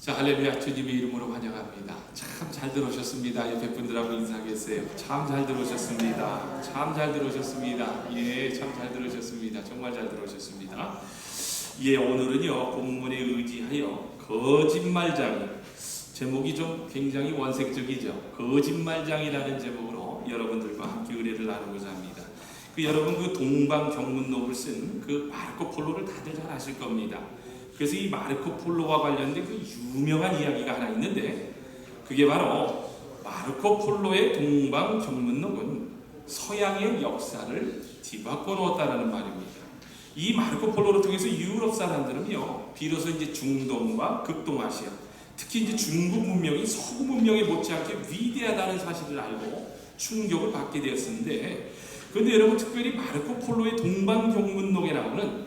자, 할렐루야, 주님의 이름으로 환영합니다. 참 잘 들어오셨습니다. 옆에 분들하고 인사하겠어요. 참 잘 들어오셨습니다. 참 잘 들어오셨습니다. 예, 참 잘 들어오셨습니다. 정말 잘 들어오셨습니다. 예, 오늘은요, 본문에 의지하여 거짓말장이, 제목이 좀 굉장히 원색적이죠. 거짓말장이라는 제목으로 여러분들과 함께 의뢰를 나누고자 합니다. 여러분 동방경문록을 쓴 마르코 폴로를 다들 잘 아실 겁니다. 그래서 이 마르코 폴로와 관련된 유명한 이야기가 하나 있는데, 그게 바로 마르코 폴로의 동방경문록은 서양의 역사를 뒤바꿔 놓았다는 말입니다. 이 마르코 폴로를 통해서 유럽 사람들은요, 비로소 이제 중동과 극동아시아, 특히 이제 중국 문명이 서구 문명에 못지않게 위대하다는 사실을 알고 충격을 받게 되었는데, 그런데 여러분 특별히 마르코 폴로의 동방경문록에 나오는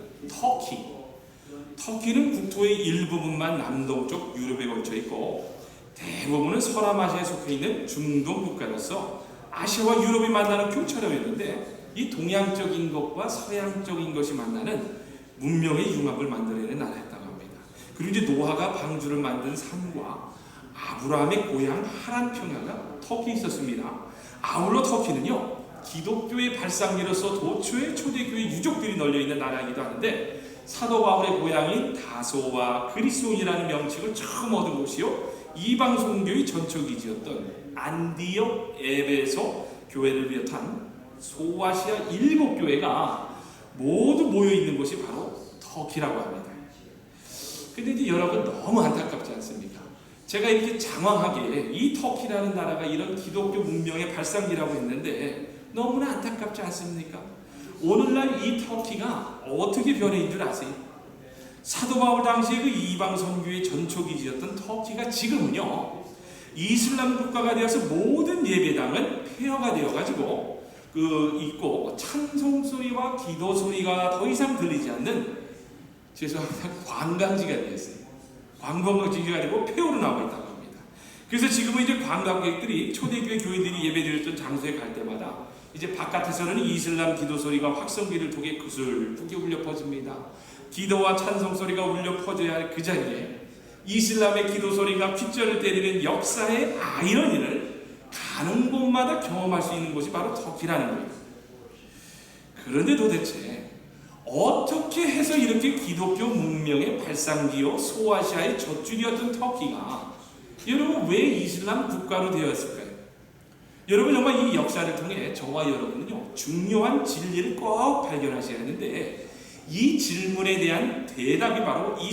터키는 국토의 일부분만 남동쪽 유럽에 걸쳐 있고 대부분은 서남아시아에 속해 있는 중동 국가로서 아시아와 유럽이 만나는 교차로였는데, 이 동양적인 것과 서양적인 것이 만나는 문명의 융합을 만들어내는 나라였다고 합니다. 그리고 이제 노아가 방주를 만든 산과 아브라함의 고향 하란 평야가 터키에 있었습니다. 아울러 터키는요, 기독교의 발상지로서 도초의 초대교회 유족들이 널려있는 나라이기도 하는데, 사도 바울의 고향인 다소와 그리스도인이라는 명칭을 처음 얻은 곳이요, 이방 종교의 전초기지였던 안디옥 에베소 교회를 비롯한 소아시아 7교회가 모두 모여있는 곳이 바로 터키라고 합니다. 근데 이제 여러분 너무 안타깝지 않습니까? 제가 이렇게 장황하게 이 터키라는 나라가 이런 기독교 문명의 발상지라고 했는데 너무나 안타깝지 않습니까? 오늘날 이 터키가 어떻게 변해인 줄 아세요? 사도 바울 당시에 이방 선교의 전초기지였던 터키가 지금은요, 이슬람 국가가 되어서 모든 예배당은 폐허가 되어가지고 있고 찬송 소리와 기도 소리가 더 이상 들리지 않는, 죄송합니다, 관광지가 되었어요. 관광지가 되고 폐허로 나와 있다고 합니다. 그래서 지금은 이제 관광객들이 초대교회 교인들이 예배드렸던 장소에 갈 때마다 이제 바깥에서는 이슬람 기도 소리가 확성기를 통해 구슬프게 울려 퍼집니다. 기도와 찬송 소리가 울려 퍼져야 할 그 자리에 이슬람의 기도 소리가 귓절을 때리는 역사의 아이러니를 가는 곳마다 경험할 수 있는 곳이 바로 터키라는 거예요. 그런데 도대체 어떻게 해서 이렇게 기독교 문명의 발상지요 소아시아의 젖줄이었던 터키가 여러분 왜 이슬람 국가로 되었을까요? 여러분 정말 이 역사를 통해 저와 여러분은요, 중요한 진리를 꼭 발견하셔야 하는데, 이 질문에 대한 대답이 바로 터키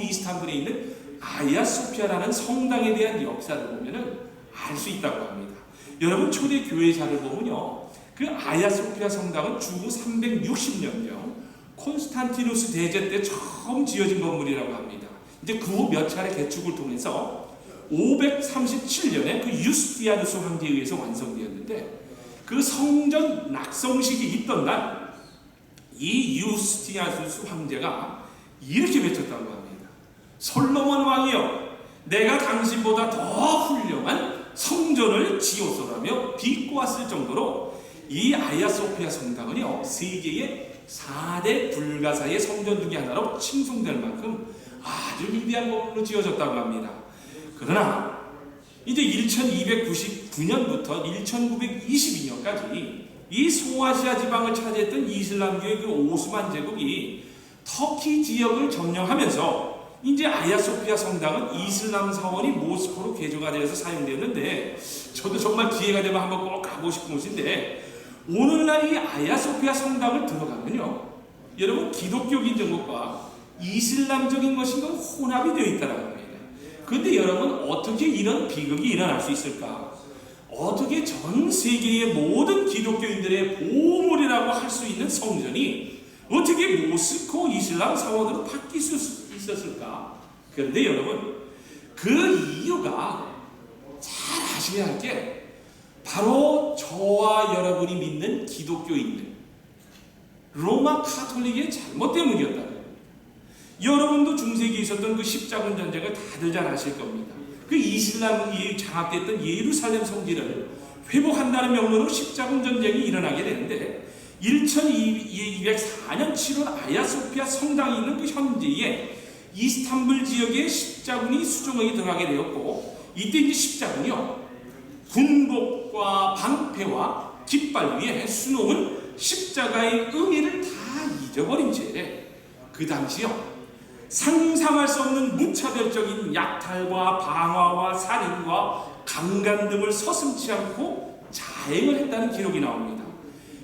이스탄불에 있는 아야 소피아라는 성당에 대한 역사를 보면은 알 수 있다고 합니다. 여러분 초대 교회사를 보면요, 아야 소피아 성당은 주후 360년경 콘스탄티누스 대제 때 처음 지어진 건물이라고 합니다. 이제 그 후 몇 차례 개축을 통해서 537년에 유스티아누스 황제에 의해서 완성되었는데, 그 성전 낙성식이 있던 날 이 유스티아누스 황제가 이렇게 외쳤다고 합니다. 솔로몬 왕이여, 내가 당신보다 더 훌륭한 성전을 지었소라며 비꼬았을 정도로 이 아야 소피아 성당은요, 세계의 4대 불가사의 성전 중에 하나로 칭송될 만큼 아주 위대한 건물로 지어졌다고 합니다. 그러나 이제 1299년부터 1922년까지 이 소아시아 지방을 차지했던 이슬람교의 오스만 제국이 터키 지역을 점령하면서 이제 아야 소피아 성당은 이슬람 사원이 모스크바로 개조가 되어서 사용되었는데, 저도 정말 기회가 되면 한번 꼭 가고 싶은 곳인데, 오늘날 이 아야 소피아 성당을 들어가면요, 여러분 기독교적인 것과 이슬람적인 것이 혼합이 되어 있다는 겁니다. 그런데 여러분 어떻게 이런 비극이 일어날 수 있을까? 어떻게 전 세계의 모든 기독교인들의 보물이라고 할 수 있는 성전이 어떻게 모스코 이슬람 사원으로 바뀔 수 있었을까? 그런데 여러분 그 이유가 잘 아셔야 할 게 바로 저와 여러분이 믿는 기독교인들, 로마 카톨릭의 잘못 때문이었다. 여러분도 중세기에 있었던 십자군 전쟁을 다들 잘 아실 겁니다. 이슬람이 장악됐던 예루살렘 성지를 회복한다는 명목으로 십자군 전쟁이 일어나게 되는데, 1204년 7월 아야 소피아 성당이 있는 현지에 이스탄불 지역에 십자군이 수종하게 들어가게 되었고, 이때 이제 십자군이요, 군복과 방패와 깃발 위에 수놓은 십자가의 의미를 다 잊어버린 채 그 당시요, 상상할 수 없는 무차별적인 약탈과 방화와 살인과 강간 등을 서슴지 않고 자행을 했다는 기록이 나옵니다.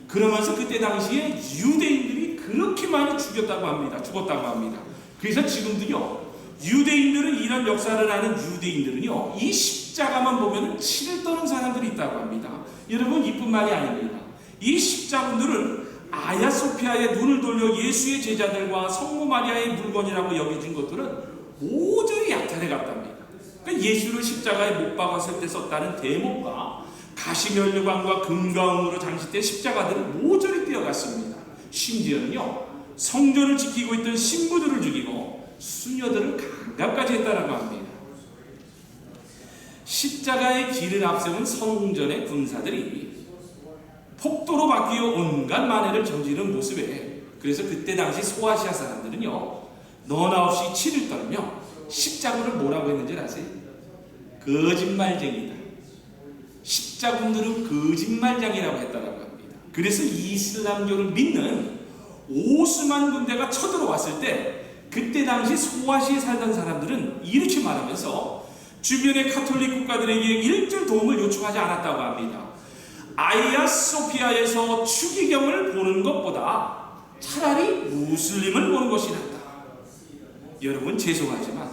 그러면서 그때 당시에 유대인들이 그렇게 많이 죽었다고 합니다. 그래서 지금도요, 유대인들은 이런 역사를 아는 유대인들은요, 이 십자가만 보면 치를 떠는 사람들이 있다고 합니다. 여러분, 이뿐 말이 아닙니다. 이 십자군들은 아야소피아의 눈을 돌려 예수의 제자들과 성모 마리아의 물건이라고 여겨진 것들은 모조리 약탈해 갔답니다. 그러니까 예수를 십자가에 못 박았을 때 썼다는 대목과 가시면류관과 금가음으로 장식된 십자가들을 모조리 떼어갔습니다. 심지어는요, 성전을 지키고 있던 신부들을 죽이고 수녀들을 강간까지 했다라고 합니다. 십자가의 길을 앞세운 성전의 군사들이 폭도로 바뀌어 온갖 만해를 저지른 모습에, 그래서 그때 당시 소아시아 사람들은요, 너나 없이 치를 떨며 십자군을 뭐라고 했는지 아세요? 거짓말쟁이다. 십자군들은 거짓말장이라고 했다라고 합니다. 그래서 이슬람교를 믿는 오스만 군대가 쳐들어왔을 때 그때 당시 소아시아에 살던 사람들은 이렇게 말하면서 주변의 카톨릭 국가들에게 일절 도움을 요청하지 않았다고 합니다. 아이야 소피아에서 추기경을 보는 것보다 차라리 무슬림을 보는 것이 낫다. 여러분, 죄송하지만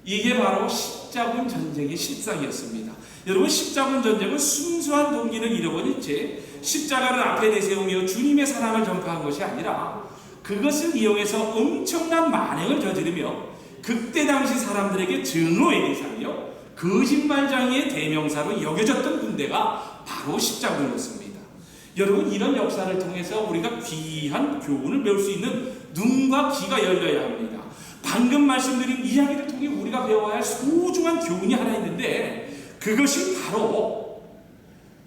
이게 바로 십자군 전쟁의 실상이었습니다. 여러분, 십자군 전쟁은 순수한 동기를 잃어버린 채 십자가를 앞에 내세우며 주님의 사랑을 전파한 것이 아니라 그것을 이용해서 엄청난 만행을 저지르며 그때 당시 사람들에게 증오의 대상이요, 거짓말장이의 대명사로 여겨졌던 군대가 바로 십자군이었습니다. 여러분, 이런 역사를 통해서 우리가 귀한 교훈을 배울 수 있는 눈과 귀가 열려야 합니다. 방금 말씀드린 이야기를 통해 우리가 배워야 할 소중한 교훈이 하나 있는데, 그것이 바로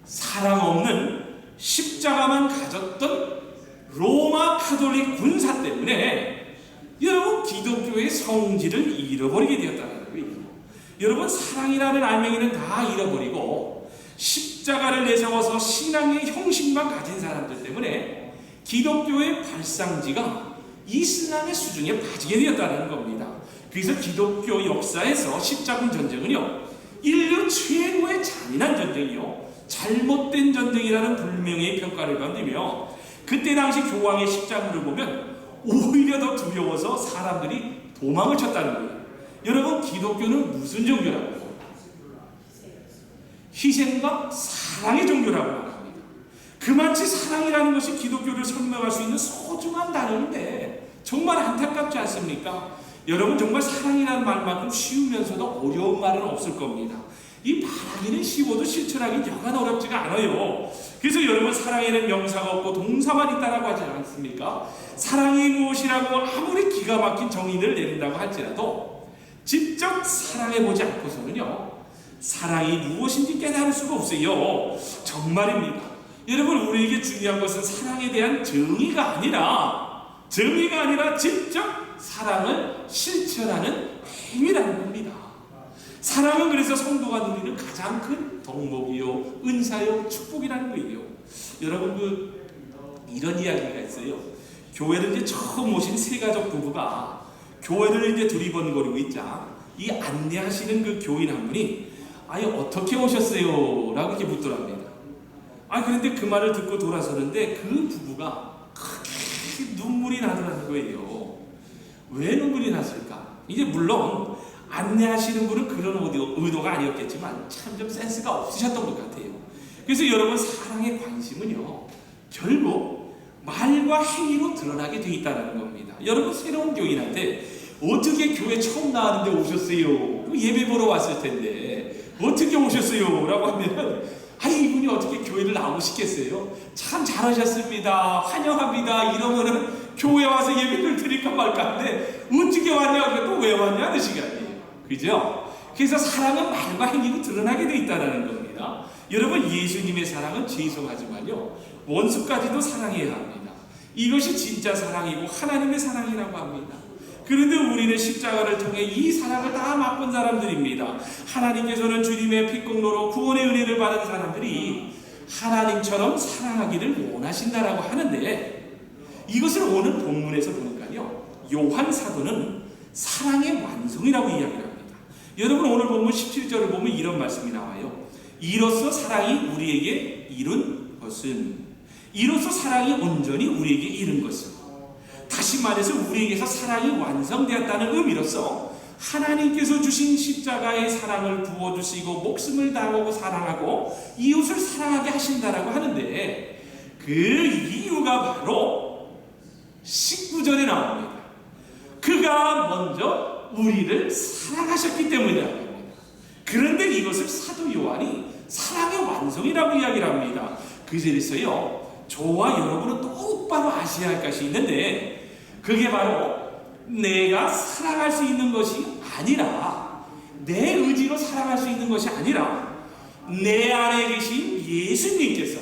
사랑 없는 십자가만 가졌던 로마 카톨릭 군사 때문에 여러분, 기독교의 성질을 잃어버리게 되었다는 거예요. 여러분, 사랑이라는 알맹이는 다 잃어버리고 십자가를 내세워서 신앙의 형식만 가진 사람들 때문에 기독교의 발상지가 이슬람의 수준에 빠지게 되었다는 겁니다. 그래서 기독교 역사에서 십자군 전쟁은요, 인류 최고의 잔인한 전쟁이요, 잘못된 전쟁이라는 불명예의 평가를 받으며 그때 당시 교황의 십자군을 보면 오히려 더 두려워서 사람들이 도망을 쳤다는 거예요. 여러분, 기독교는 무슨 종교라고요? 희생과 사랑의 종교라고 말합니다. 그만치 사랑이라는 것이 기독교를 설명할 수 있는 소중한 단어인데 정말 안타깝지 않습니까? 여러분, 정말 사랑이라는 말만큼 쉬우면서도 어려운 말은 없을 겁니다. 이 말하기는 쉬워도 실천하기 여간 어렵지가 않아요. 그래서 여러분, 사랑에는 명사가 없고 동사만 있다라고 하지 않습니까? 사랑이 무엇이라고 아무리 기가 막힌 정의를 내린다고 할지라도 직접 사랑해보지 않고서는요, 사랑이 무엇인지 깨달을 수가 없어요. 정말입니다. 여러분, 우리에게 중요한 것은 사랑에 대한 정의가 아니라 직접 사랑을 실천하는 행위라는 겁니다. 사랑은 그래서 성도가 누리는 가장 큰 덕목이요, 은사요, 축복이라는 거예요. 여러분, 이런 이야기가 있어요. 교회를 이제 처음 오신 세가족 부부가 교회를 이제 두리번거리고 있자 이 안내하시는 그 교인 한 분이 아니, 어떻게 오셨어요? 라고 이렇게 묻더랍니다. 그런데 그 말을 듣고 돌아서는데 그 부부가 크게 눈물이 나더라는 거예요. 왜 눈물이 났을까? 이제 물론 안내하시는 분은 그런 의도가 아니었겠지만 참 좀 센스가 없으셨던 것 같아요. 그래서 여러분, 사랑의 관심은요, 결국 말과 행위로 드러나게 돼 있다는 겁니다. 여러분, 새로운 교인한테 어떻게 교회 처음 나왔는데 오셨어요? 예배 보러 왔을 텐데 어떻게 오셨어요? 라고 하면 이분이 어떻게 교회를 나오시겠어요? 참 잘하셨습니다, 환영합니다 이러면은 교회 와서 예배를 드릴까 말까 하는데 어떻게 왔냐, 또 왜 왔냐 하는 시간이에요. 그죠? 그래서 사랑은 말과 행위로 드러나게 돼 있다는 겁니다. 여러분, 예수님의 사랑은 죄송하지만요, 원수까지도 사랑해야 합니다. 이것이 진짜 사랑이고 하나님의 사랑이라고 합니다. 그런데 우리는 십자가를 통해 이 사랑을 다 맛본 사람들입니다. 하나님께서는 주님의 피공로로 구원의 은혜를 받은 사람들이 하나님처럼 사랑하기를 원하신다라고 하는데, 이것을 오늘 본문에서 보니까요, 요한 사도는 사랑의 완성이라고 이야기를 합니다. 여러분, 오늘 본문 17절을 보면 이런 말씀이 나와요. 이로써 사랑이 우리에게 이룬 것은, 이로써 사랑이 온전히 우리에게 이룬 것은, 다시 말해서 우리에게서 사랑이 완성되었다는 의미로서 하나님께서 주신 십자가의 사랑을 부어주시고 목숨을 다하고 사랑하고 이웃을 사랑하게 하신다라고 하는데, 그 이유가 바로 19절에 나옵니다. 그가 먼저 우리를 사랑하셨기 때문이라고 합니다. 그런데 이것을 사도 요한이 사랑의 완성이라고 이야기를 합니다. 그 자리에서요, 저와 여러분은 똑바로 아셔야 할 것이 있는데, 그게 바로 내가 사랑할 수 있는 것이 아니라, 내 의지로 사랑할 수 있는 것이 아니라, 내 안에 계신 예수님께서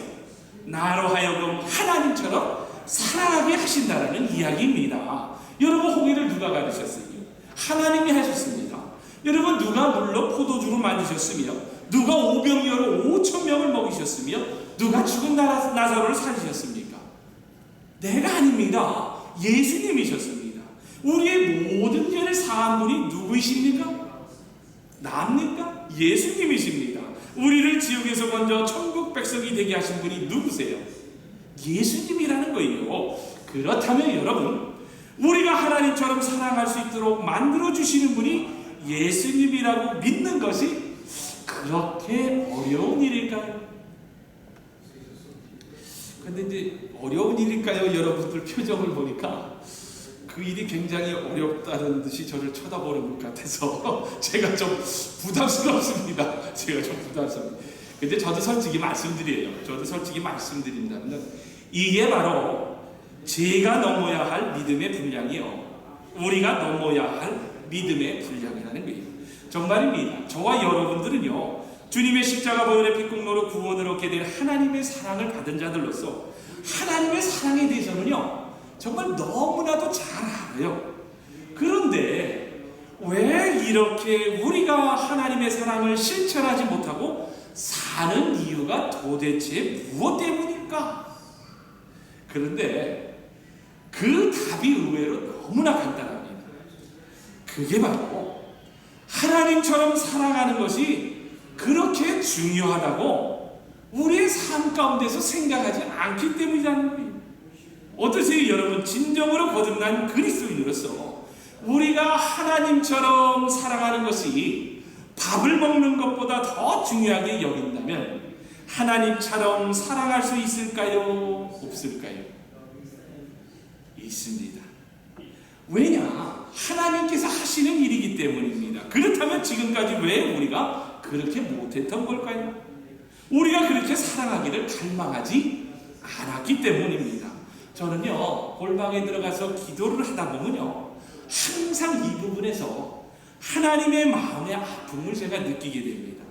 나로 하여금 하나님처럼 사랑하게 하신다라는 이야기입니다. 여러분, 홍해를 누가 가르쳤어요? 하나님이 하셨습니다. 여러분, 누가 물로 포도주로 만드셨으며, 누가 오병이어로 5,000명을 먹이셨으며, 누가 죽은 나사로를 살리셨습니까? 내가 아닙니다. 예수님이셨습니다. 우리의 모든 죄를 사한 분이 누구이십니까? 납니까? 예수님이십니다. 우리를 지옥에서 먼저 천국 백성이 되게 하신 분이 누구세요? 예수님이라는 거예요. 그렇다면 여러분, 우리가 하나님처럼 사랑할 수 있도록 만들어주시는 분이 예수님이라고 믿는 것이 그렇게 어려운 일일까요? 근데 이제 어려운 일일까요? 여러분들 표정을 보니까 그 일이 굉장히 어렵다는 듯이 저를 쳐다보는 것 같아서 제가 좀 부담스럽습니다. 근데 저도 솔직히 말씀드린다면 이게 바로 제가 넘어야 할 믿음의 분량이요, 우리가 넘어야 할 믿음의 분량이라는 거예요. 정말입니다. 저와 여러분들은요, 주님의 십자가 보혈의 피공로로 구원을 얻게 된 하나님의 사랑을 받은 자들로서 하나님의 사랑에 대해서는요, 정말 너무나도 잘 알아요. 그런데 왜 이렇게 우리가 하나님의 사랑을 실천하지 못하고 사는 이유가 도대체 무엇 때문일까? 그런데 그 답이 의외로 너무나 간단합니다. 그게 바로 하나님처럼 사랑하는 것이 그렇게 중요하다고 우리의 삶 가운데서 생각하지 않기 때문이라는 거예요. 어떠세요, 여러분? 진정으로 거듭난 그리스도인으로서 우리가 하나님처럼 사랑하는 것이 밥을 먹는 것보다 더 중요하게 여긴다면 하나님처럼 사랑할 수 있을까요? 없을까요? 있습니다. 왜냐? 하나님께서 하시는 일이기 때문입니다. 그렇다면 지금까지 왜 우리가 그렇게 못했던 걸까요? 우리가 그렇게 사랑하기를 갈망하지 않았기 때문입니다. 저는요, 골방에 들어가서 기도를 하다 보면요, 항상 이 부분에서 하나님의 마음의 아픔을 제가 느끼게 됩니다.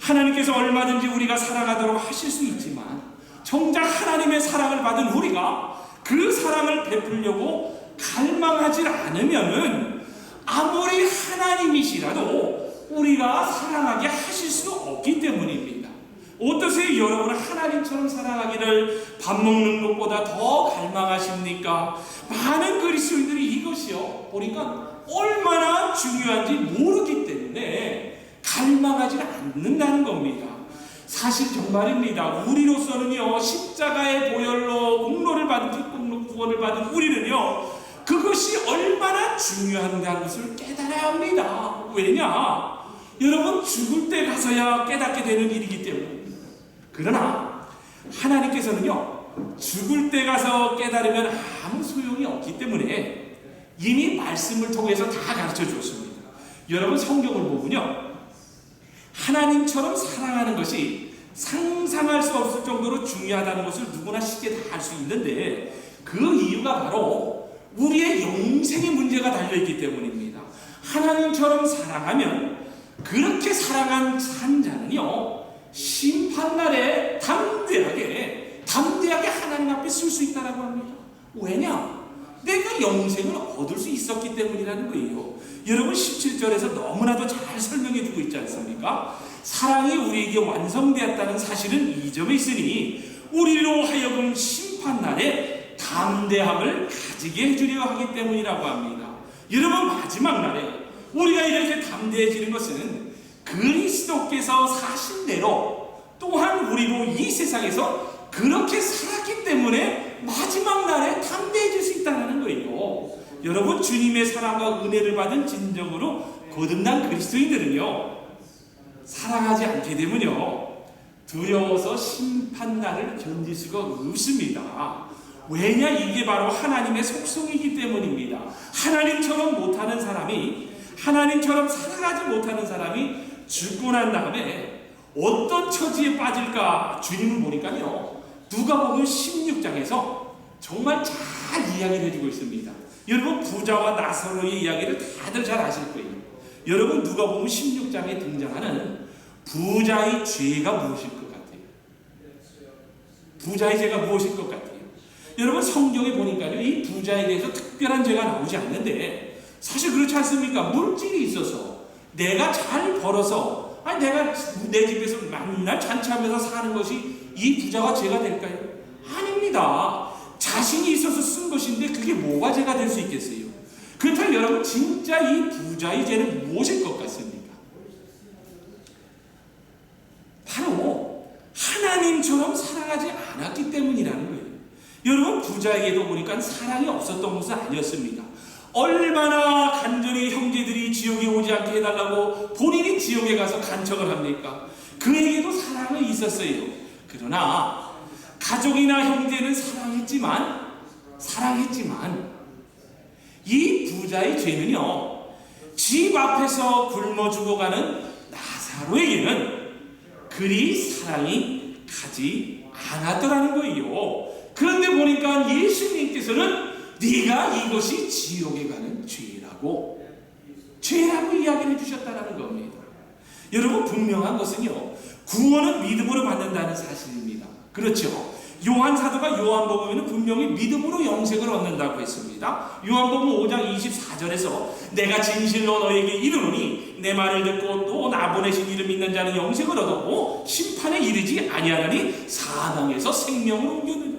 하나님께서 얼마든지 우리가 사랑하도록 하실 수 있지만 정작 하나님의 사랑을 받은 우리가 그 사랑을 베풀려고 갈망하지 않으면은 아무리 하나님이시라도 우리가 사랑하게 하실 수 없기 때문입니다. 어떠세요? 여러분은 하나님처럼 사랑하기를 밥 먹는 것보다 더 갈망하십니까? 많은 그리스도인들이 이것이요, 보니까 얼마나 중요한지 모르기 때문에 갈망하지 않는다는 겁니다. 사실 정말입니다. 우리로서는요, 십자가의 보혈로 공로를 받은, 구원을 받은 우리는요, 그것이 얼마나 중요한다는 것을 깨달아야 합니다. 왜냐? 여러분, 죽을 때 가서야 깨닫게 되는 일이기 때문입니다. 그러나 하나님께서는요, 죽을 때 가서 깨달으면 아무 소용이 없기 때문에 이미 말씀을 통해서 다 가르쳐 주었습니다. 여러분, 성경을 보면요, 하나님처럼 사랑하는 것이 상상할 수 없을 정도로 중요하다는 것을 누구나 쉽게 다 알 수 있는데, 그 이유가 바로 우리의 영생의 문제가 달려있기 때문입니다. 하나님처럼 사랑하면 그렇게 사랑한 한 자는요, 심판날에 담대하게 하나님 앞에 설 수 있다라고 합니다. 왜냐? 내가 영생을 얻을 수 있었기 때문이라는 거예요. 여러분 17절에서 너무나도 잘 설명해 주고 있지 않습니까? 사랑이 우리에게 완성되었다는 사실은 이 점에 있으니 우리로 하여금 심판날에 담대함을 가지게 해주려 하기 때문이라고 합니다. 여러분 마지막 날에 우리가 이렇게 담대해지는 것은 그리스도께서 사신 대로 또한 우리도 이 세상에서 그렇게 살았기 때문에 마지막 날에 담대해질 수 있다는 거예요. 여러분 주님의 사랑과 은혜를 받은 진정으로 거듭난 그리스도인들은요, 사랑하지 않게 되면요 두려워서 심판날을 견딜 수가 없습니다. 왜냐? 이게 바로 하나님의 속성이기 때문입니다. 하나님처럼 못하는 사람이, 하나님처럼 살아가지 못하는 사람이 죽고 난 다음에 어떤 처지에 빠질까 주님은 보니까요, 누가복음 16장에서 정말 잘 이야기를 해주고 있습니다. 여러분 부자와 나사로의 이야기를 다들 잘 아실 거예요. 여러분 누가복음 16장에 등장하는 부자의 죄가 무엇일 것 같아요? 부자의 죄가 무엇일 것 같아요? 여러분 성경에 보니까요, 이 부자에 대해서 특별한 죄가 나오지 않는데 사실 그렇지 않습니까? 물질이 있어서 내가 잘 벌어서 내가 내 집에서 맨날 잔치하면서 사는 것이 이 부자가 죄가 될까요? 아닙니다. 자신이 있어서 쓴 것인데 그게 뭐가 죄가 될 수 있겠어요? 그렇다면 여러분 진짜 이 부자의 죄는 무엇일 것 같습니까? 바로 하나님처럼 사랑하지 않았기 때문이라는 거예요. 여러분 부자에게도 보니까 사랑이 없었던 것은 아니었습니다. 얼마나 간절히 형제들이 지옥에 오지 않게 해달라고 본인이 지옥에 가서 간청을 합니까? 그에게도 사랑이 있었어요. 그러나 가족이나 형제는 사랑했지만 이 부자의 죄는요, 집 앞에서 굶어 죽어가는 나사로에게는 그리 사랑이 가지 않았더라는 거예요. 그런데 보니까 예수님께서는 네가 이것이 지옥에 가는 죄라고 이야기를 해주셨다는 겁니다. 여러분 분명한 것은요, 구원은 믿음으로 받는다는 사실입니다. 그렇죠? 요한 사도가 요한복음에는 분명히 믿음으로 영생을 얻는다고 했습니다. 요한복음 5장 24절에서 내가 진실로 너에게 이르노니 내 말을 듣고 또 나 보내신 이를 믿는 자는 영생을 얻었고 심판에 이르지 아니하나니 사망에서 생명으로 옮겼느니라.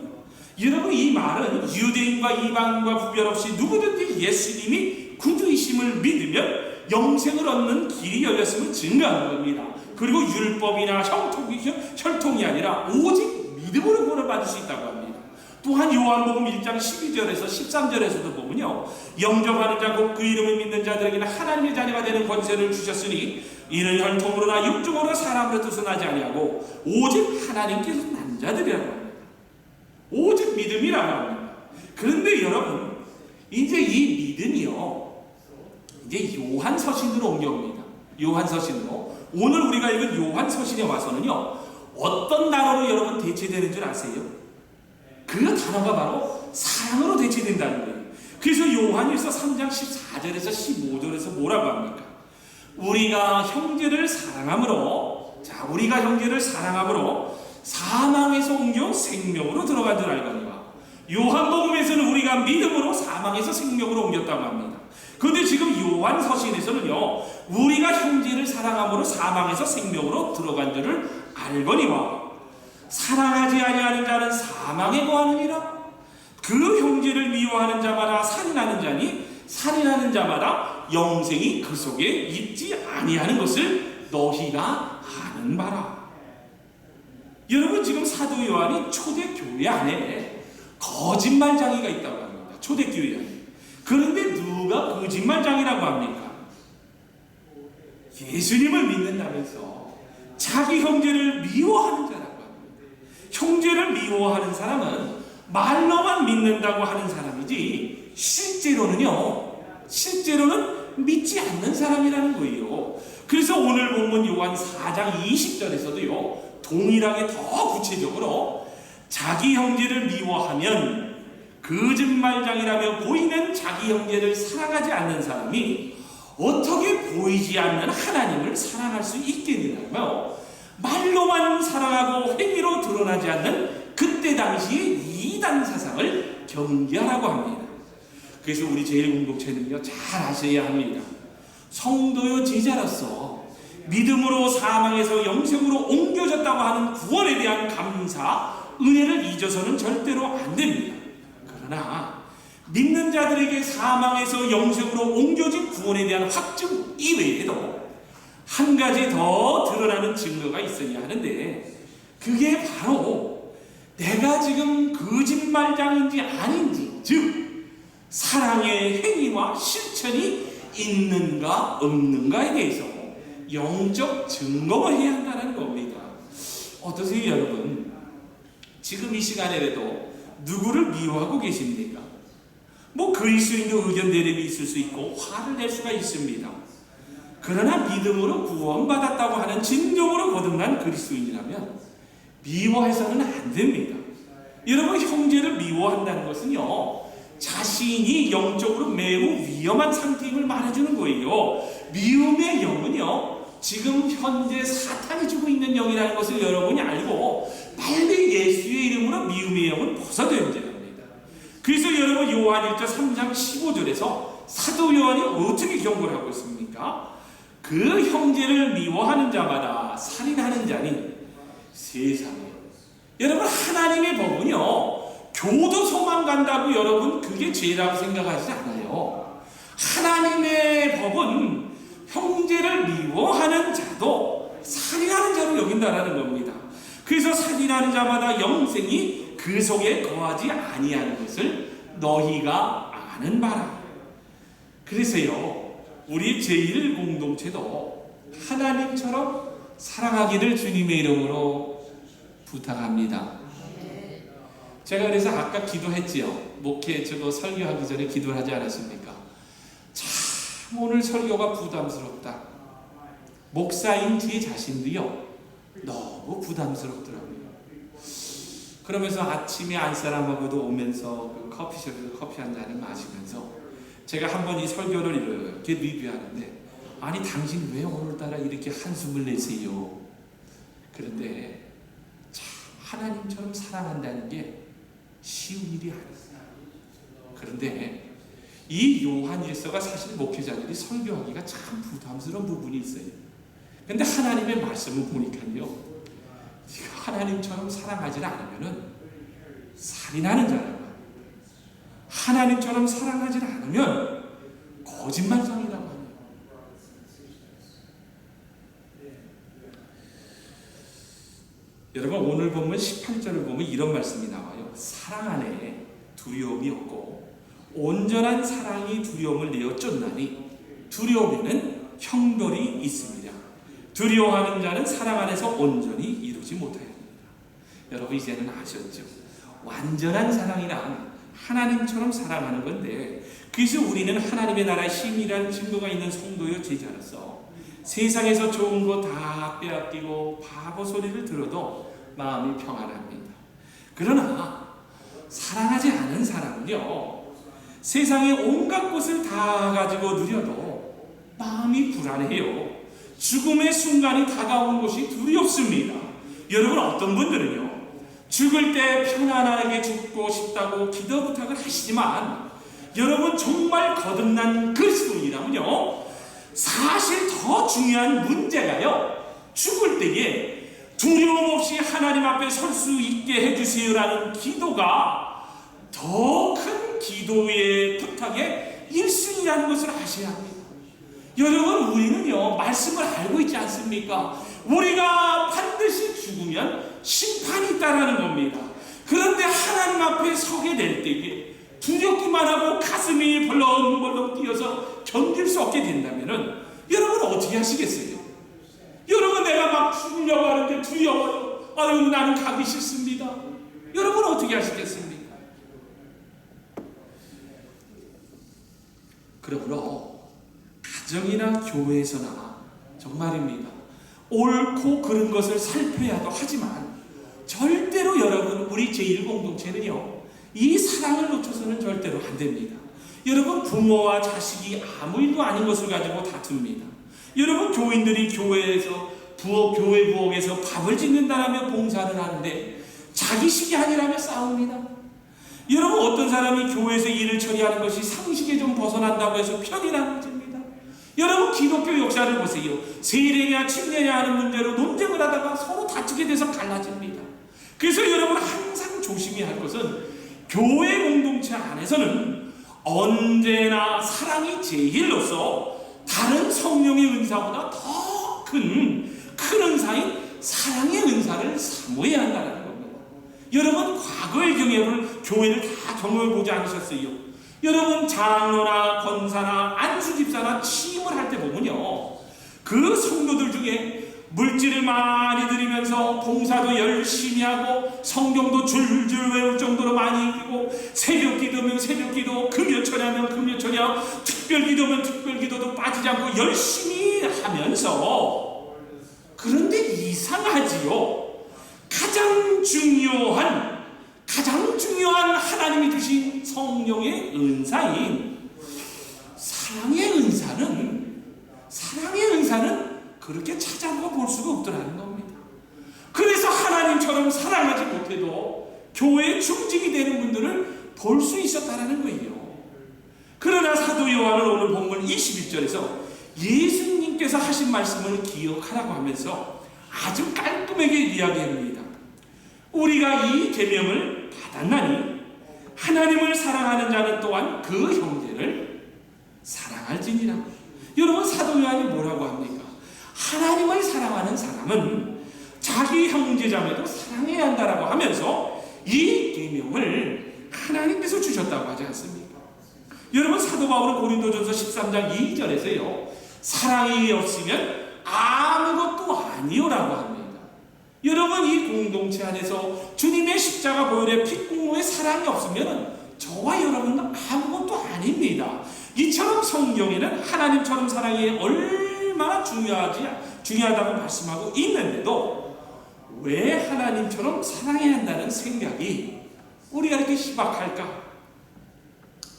여러분 이 말은 유대인과 이방인과 구별 없이 누구든지 예수님이 구주이심을 믿으면 영생을 얻는 길이 열렸음을 증거하는 겁니다. 그리고 율법이나 혈통이 아니라 오직 믿음으로 구원을 받을 수 있다고 합니다. 또한 요한복음 1장 12절에서 13절에서도 보면요, 영접하는 자 곧 그 이름을 믿는 자들에게는 하나님의 자녀가 되는 권세를 주셨으니 이는 혈통으로나 육종으로나 사람으로 뜻은 하지 아니하고 오직 하나님께서 난 자들이라고 합니다. 오직 믿음이라고 합니다. 그런데 여러분 이제 이 믿음이요, 이제 요한서신으로 옮겨옵니다. 요한서신으로. 오늘 우리가 읽은 요한서신에 와서는요, 어떤 단어로 여러분 대체되는 줄 아세요? 그 단어가 바로 사랑으로 대체된다는 거예요. 그래서 요한일서 3장 14절에서 15절에서 뭐라고 합니까? 우리가 형제를 사랑함으로 사망에서 옮겨 생명으로 들어간 줄 알거니와. 요한복음에서는 우리가 믿음으로 사망에서 생명으로 옮겼다고 합니다. 그런데 지금 요한서신에서는요, 우리가 형제를 사랑함으로 사망에서 생명으로 들어간 줄을 알거니와 사랑하지 아니하는 자는 사망에 거하느니라. 그 형제를 미워하는 자마다 살인하는 자니 살인하는 자마다 영생이 그 속에 있지 아니하는 것을 너희가 아는 바라. 여러분 지금 사도 요한이 초대교회 안에 거짓말장이가 있다고 합니다. 초대교회 안에. 그런데 누가 거짓말장이라고 합니까? 예수님을 믿는다면서 자기 형제를 미워하는 자라고 합니다. 형제를 미워하는 사람은 말로만 믿는다고 하는 사람이지 실제로는 믿지 않는 사람이라는 거예요. 그래서 오늘 본문 요한 4장 20절에서도요 동일하게 더 구체적으로 자기 형제를 미워하면 거짓말장이라며 보이는 자기 형제를 사랑하지 않는 사람이 어떻게 보이지 않는 하나님을 사랑할 수 있겠느냐며 말로만 사랑하고 행위로 드러나지 않는 그때 당시의 이단 사상을 경계하라고 합니다. 그래서 우리 제1공동체는요, 잘 아셔야 합니다. 성도요 제자로서 믿음으로 사망에서 영생으로 옮겨졌다고 하는 구원에 대한 감사, 은혜를 잊어서는 절대로 안 됩니다. 그러나 믿는 자들에게 사망에서 영생으로 옮겨진 구원에 대한 확증 이외에도 한 가지 더 드러나는 증거가 있어야 하는데, 그게 바로 내가 지금 거짓말장인지 아닌지, 즉 사랑의 행위와 실천이 있는가 없는가에 대해서 영적 증거를 해야 한다는 겁니다. 어떠세요, 여러분? 지금 이 시간에라도 누구를 미워하고 계십니까? 뭐 그리스도인의 의견 대립이 있을 수 있고 화를 낼 수가 있습니다. 그러나 믿음으로 구원받았다고 하는 진정으로 거듭난 그리스도인이라면 미워해서는 안 됩니다. 여러분, 형제를 미워한다는 것은요, 자신이 영적으로 매우 위험한 상태임을 말해주는 거예요. 미움의 영은요, 지금 현재 사탄이 주고 있는 영이라는 것을 여러분이 알고 빨리 예수의 이름으로 미움의 영을 벗어둬야 합니다. 그래서 여러분, 요한 1장 3장 15절에서 사도 요한이 어떻게 경고를 하고 있습니까? 그 형제를 미워하는 자마다 살인하는 자니 세상에, 여러분, 하나님의 법은요, 교도소만 간다고 여러분 그게 죄라고 생각하지 않아요. 하나님의 법은 형제를 미워하는 자도 살인하는 자로 여긴다라는 겁니다. 그래서 살인하는 자마다 영생이 그 속에 거하지 아니하는 것을 너희가 아는 바라. 그래서요, 우리 제1공동체도 하나님처럼 사랑하기를 주님의 이름으로 부탁합니다. 제가 그래서 아까 기도했지요. 목회 저거 설교하기 전에 기도를 하지 않았습니까? 참 오늘 설교가 부담스럽다. 목사인 제 자신도요, 너무 부담스럽더라고요. 그러면서 아침에 안사람하고도 오면서 그 커피숍에서 커피 한 잔을 마시면서 제가 한번 이 설교를 이렇게 리뷰하는데, 아니 당신 왜 오늘따라 이렇게 한숨을 내세요? 그런데 참 하나님처럼 사랑한다는 게 쉬운 일이 아니에요. 그런데 이 요한일서가 사실 목회자들이 설교하기가 참 부담스러운 부분이 있어요. 그런데 하나님의 말씀을 보니까요, 하나님처럼 사랑하지 않으면 살인하는 자라고, 하나님처럼 사랑하지 않으면 거짓말장이라고 합니다. 여러분, 오늘 보면 18절을 보면 이런 말씀이 나와요. 사랑 안에 두려움이 없고 온전한 사랑이 두려움을 내어 쫓나니 두려움에는 형벌이 있습니다. 두려워하는 자는 사랑 안에서 온전히 이루지 못하였습니다. 여러분, 이제는 아셨죠? 완전한 사랑이란 하나님처럼 사랑하는 건데, 그래서 우리는 하나님의 나라의 힘이라는 증거가 있는 성도요 제자로서 세상에서 좋은 거 다 빼앗기고 바보 소리를 들어도 마음이 평안합니다. 그러나 사랑하지 않은 사람은요, 세상의 온갖 것을 다 가지고 누려도 마음이 불안해요. 죽음의 순간이 다가오는 것이 두렵습니다. 여러분, 어떤 분들은요, 죽을 때 편안하게 죽고 싶다고 기도 부탁을 하시지만, 여러분 정말 거듭난 그리스도인이라면요, 사실 더 중요한 문제가요, 죽을 때에 두려움 없이 하나님 앞에 설 수 있게 해주세요라는 기도가 더 큰 기도의 부탁의 1순위라는 것을 아셔야 합니다. 여러분, 우리는요, 말씀을 알고 있지 않습니까? 우리가 반드시 죽으면 심판이 있다는 겁니다. 그런데 하나님 앞에 서게 될 때에 두렵기만 하고 가슴이 벌렁벌렁 뛰어서 견딜 수 없게 된다면 여러분 어떻게 하시겠어요? 여러분, 내가 막 죽으려고 하는데 두려워요. 아유, 나는 가기 싫습니다. 여러분 어떻게 하시겠습니까? 그러므로 가정이나 교회에서나 정말입니다, 옳고 그른 것을 살펴야도 하지만 절대로 여러분, 우리 제1공동체는요, 이 사랑을 놓쳐서는 절대로 안 됩니다. 여러분, 부모와 자식이 아무 일도 아닌 것을 가지고 다툽니다. 여러분, 교인들이 교회에서 교회 부엌에서 밥을 짓는다라며 봉사를 하는데 자기식이 아니라며 싸웁니다. 여러분, 어떤 사람이 교회에서 일을 처리하는 것이 상식에 좀 벗어난다고 해서 편이 나눠집니다. 여러분, 기독교 역사를 보세요. 세례냐 침례냐 하는 문제로 논쟁을 하다가 서로 다투게 돼서 갈라집니다. 그래서 여러분, 항상 조심해야 할 것은 교회 공동체 안에서는 언제나 사랑이 제일로서 다른 성령의 은사보다 더 큰 은사인 사랑의 은사를 사모해야 한다는 겁니다. 여러분, 과거의 교회를 다 경험해보지 않으셨어요? 여러분, 장로나 권사나 안수집사나 취임을 할 때 보면요, 그 성도들 중에 물질을 많이 드리면서 봉사도 열심히 하고 성경도 줄줄 외울 정도로 많이 읽고, 새벽기도면 새벽기도, 금요철야면 금요철야, 특별기도면 특별기도도 빠지지 않고 열심히 하면서, 그런데 이상하지요. 가장 중요한 하나님이 주신 성령의 은사인 사랑의 은사는 그렇게 찾아가 볼 수가 없더라는 겁니다. 그래서 하나님처럼 사랑하지 못해도 교회에 중직이 되는 분들을 볼 수 있었다라는 거예요. 그러나 사도 요한은 오늘 본문 21절에서 예수님께서 하신 말씀을 기억하라고 하면서 아주 깔끔하게 이야기합니다. 우리가 이 계명을 받았나니 하나님을 사랑하는 자는 또한 그 형제를 사랑할지니라. 여러분, 사도 요한이 뭐라고 합니까? 하나님을 사랑하는 사람은 자기 형제자매도 사랑해야 한다라고 하면서 이 계명을 하나님께서 주셨다고 하지 않습니까? 여러분, 사도 바울은 고린도전서 13장 2절에서요, 사랑이 없으면 아무것도 아니요라고 합니다. 여러분, 이 공동체 안에서 주님의 십자가 보혈의 핏공로의 사랑이 없으면 저와 여러분은 아무것도 아닙니다. 이처럼 성경에는 하나님처럼 사랑이 얼마나 중요하다고 말씀하고 있는데도 왜 하나님처럼 사랑해야 한다는 생각이 우리가 이렇게 희박할까?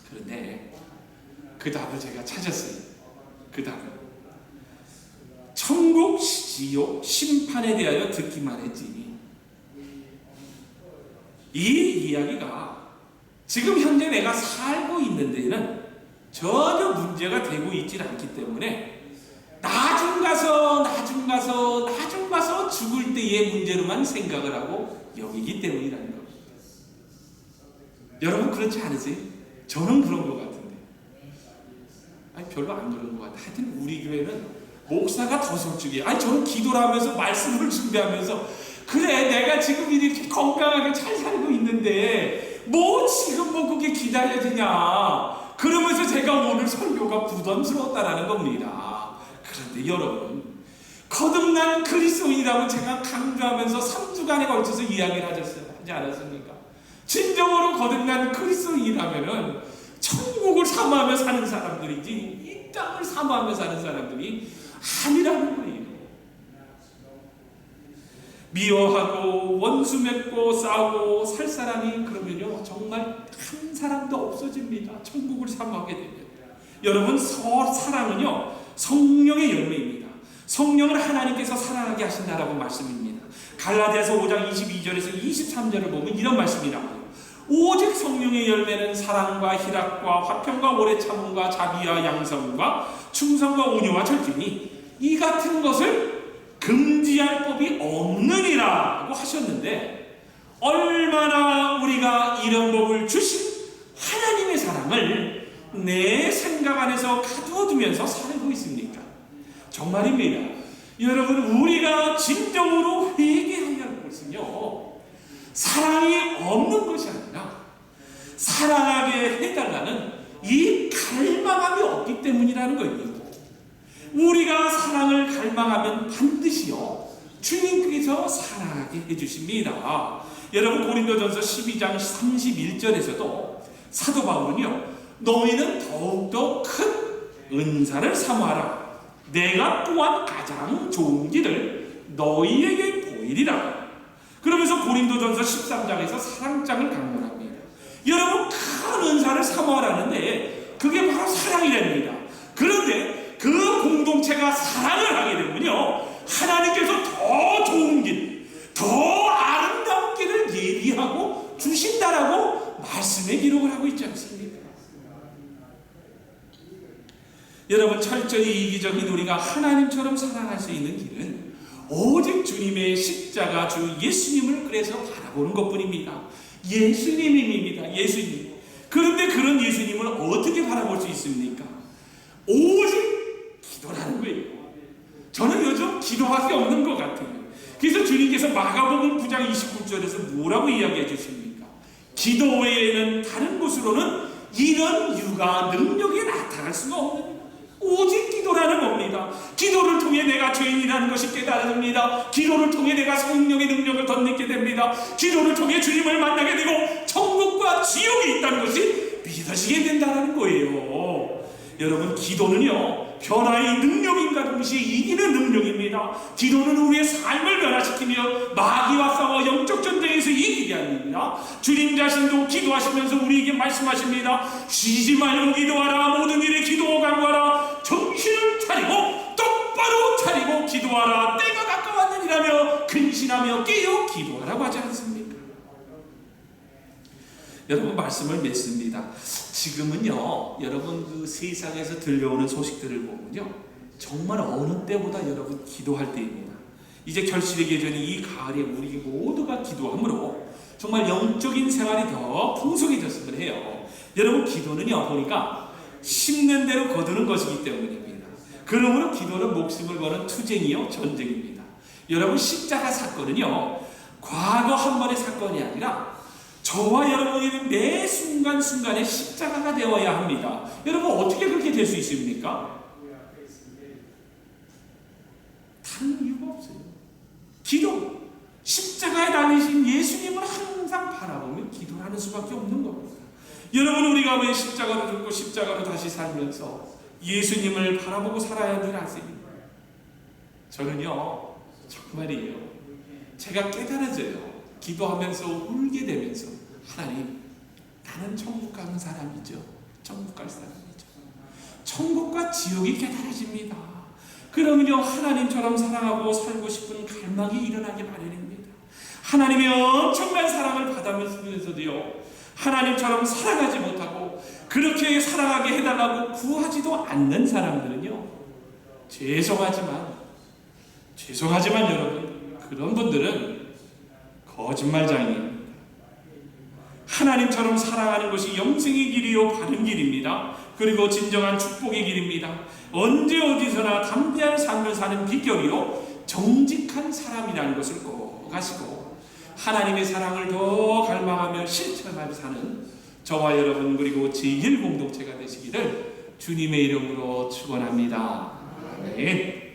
그런데 그 답을 제가 찾았어요. 그 답은 천국, 지옥, 심판에 대하여 듣기만 했지, 이 이야기가 지금 현재 내가 살고 있는 데에는 전혀 문제가 되고 있지 않기 때문에 나중 가서 죽을 때의 문제로만 생각을 하고 여기기 때문이라는 겁니다. 여러분, 그렇지 않으세요? 저는 그런 것 같은데. 아니, 별로 안 그런 것 같아요. 하여튼 우리 교회는 목사가 더 솔직해. 아니, 저는 기도를 하면서 말씀을 준비하면서 그래, 내가 지금 이렇게 건강하게 잘 살고 있는데 지금 그게 기다려지냐, 그러면서 제가 오늘 설교가 부담스러웠다라는 겁니다. 그런데 여러분, 거듭난 그리스도인이라고 제가 강조하면서 3주간에 걸쳐서 이야기를 하지 않았습니까? 진정으로 거듭난 그리스도인이라면은 천국을 사모하며 사는 사람들이지 이 땅을 사모하며 사는 사람들이 아니라는 거예요. 미워하고 원수 맺고 싸우고 살 사람이 그러면요, 정말 한 사람도 없어집니다. 천국을 사모하게 되면. 여러분, 사랑은요, 성령의 열매입니다. 성령을 하나님께서 사랑하게 하신다라고 말씀입니다. 갈라디아서 5장 22절에서 23절을 보면 이런 말씀이 나와요. 오직 성령의 열매는 사랑과 희락과 화평과 오래 참음과 자비와 양성과 충성과 온유와 절제니 이 같은 것을 금지할 법이 없느니라고 하셨는데, 얼마나 우리가 이런 법을 주신 하나님의 사랑을 내 생각 안에서 가두어두면서 살고 있습니까? 정말입니다. 여러분, 우리가 진정으로 회개해야 할 것은요, 사랑이 없는 것이 아니라 사랑하게 해달라는 이 갈망함이 없기 때문이라는 거예요. 우리가 사랑을 갈망하면 반드시요, 주님께서 사랑하게 해주십니다. 여러분, 고린도전서 12장 31절에서도 사도 바울은요, 너희는 더욱더 큰 은사를 사모하라. 내가 또한 가장 좋은 길을 너희에게 보이리라. 그러면서 고린도전서 13장에서 사랑장을 강론합니다. 여러분, 큰 은사를 사모하라는데 그게 바로 사랑이랍니다. 그런데 그 공동체가 사랑을 하게 되면요, 하나님께서 더 좋은 길, 더 아름다운 길을 예비하고 주신다라고 말씀이 여러분, 철저히 이기적인 우리가 하나님처럼 사랑할 수 있는 길은 오직 주님의 십자가 주 예수님을 그래서 바라보는 것뿐입니다. 예수님입니다. 예수님. 그런데 그런 예수님을 어떻게 바라볼 수 있습니까? 오직 기도라는 거예요. 저는 요즘 기도할 게 없는 것 같아요. 그래서 주님께서 마가복음 9장 29절에서 뭐라고 이야기해 주십니까? 기도 외에는 다른 곳으로는 이런 유가 능력이 나타날 수가 없는, 오직 기도라는 겁니다. 기도를 통해 내가 죄인이라는 것이 깨달아집니다. 기도를 통해 내가 성령의 능력을 덧입게 됩니다. 기도를 통해 주님을 만나게 되고 천국과 지옥이 있다는 것이 믿어지게 된다는 거예요. 여러분, 기도는요 변화의 능력인가 동시에 이기는 능력입니다. 기도는 우리의 삶을 변화시키며 마귀와 싸워 영적 전쟁에서 이기게 합니다. 주님 자신도 기도하시면서 우리에게 말씀하십니다. 쉬지 말고 기도하라. 모든 일에 기도하고 간구하라. 정신을 차리고 똑바로 차리고 기도하라. 때가 가까웠느니라며 근신하며 깨어 기도하라고 하지 않습니까? 여러분, 말씀을 맺습니다. 지금은요 여러분 그 세상에서 들려오는 소식들을 보면요 정말 어느 때보다 여러분 기도할 때입니다. 이제 결실의 계절인 이 가을에 우리 모두가 기도함으로 정말 영적인 생활이 더 풍성해졌으면 해요. 여러분, 기도는요 보니까 심는 대로 거두는 것이기 때문입니다. 그러므로 기도는 목숨을 거는 투쟁이요 전쟁입니다. 여러분, 십자가 사건은요 과거 한 번의 사건이 아니라 저와 여러분이 매 순간순간에 십자가가 되어야 합니다. 여러분, 어떻게 그렇게 될 수 있습니까? 다른 이유가 없어요. 기도, 십자가에 달리신 예수님을 항상 바라보며 기도하는 수밖에 없는 겁니다. 여러분, 우리가 왜 십자가로 죽고 십자가로 다시 살면서 예수님을 바라보고 살아야 하는 줄 아세요? 저는요 정말이에요. 제가 깨달아져요. 기도하면서 울게 되면서, 하나님, 나는 천국 가는 사람이죠. 천국 갈 사람이죠. 천국과 지옥이 깨달아집니다. 그러면요 하나님처럼 사랑하고 살고 싶은 갈망이 일어나기 마련입니다. 하나님의 엄청난 사랑을 받으면서도요 하나님처럼 살아가지 못하고 그렇게 사랑하게 해달라고 구하지도 않는 사람들은요 죄송하지만 여러분, 그런 분들은 거짓말장이에요. 하나님처럼 사랑하는 것이 영생의 길이요 바른 길입니다. 그리고 진정한 축복의 길입니다. 언제 어디서나 담대한 삶을 사는 비결이요 정직한 사람이라는 것을 꼭 아시고 하나님의 사랑을 더 갈망하며 실천하며 사는 저와 여러분 그리고 제1 공동체가 되시기를 주님의 이름으로 축원합니다. 아멘.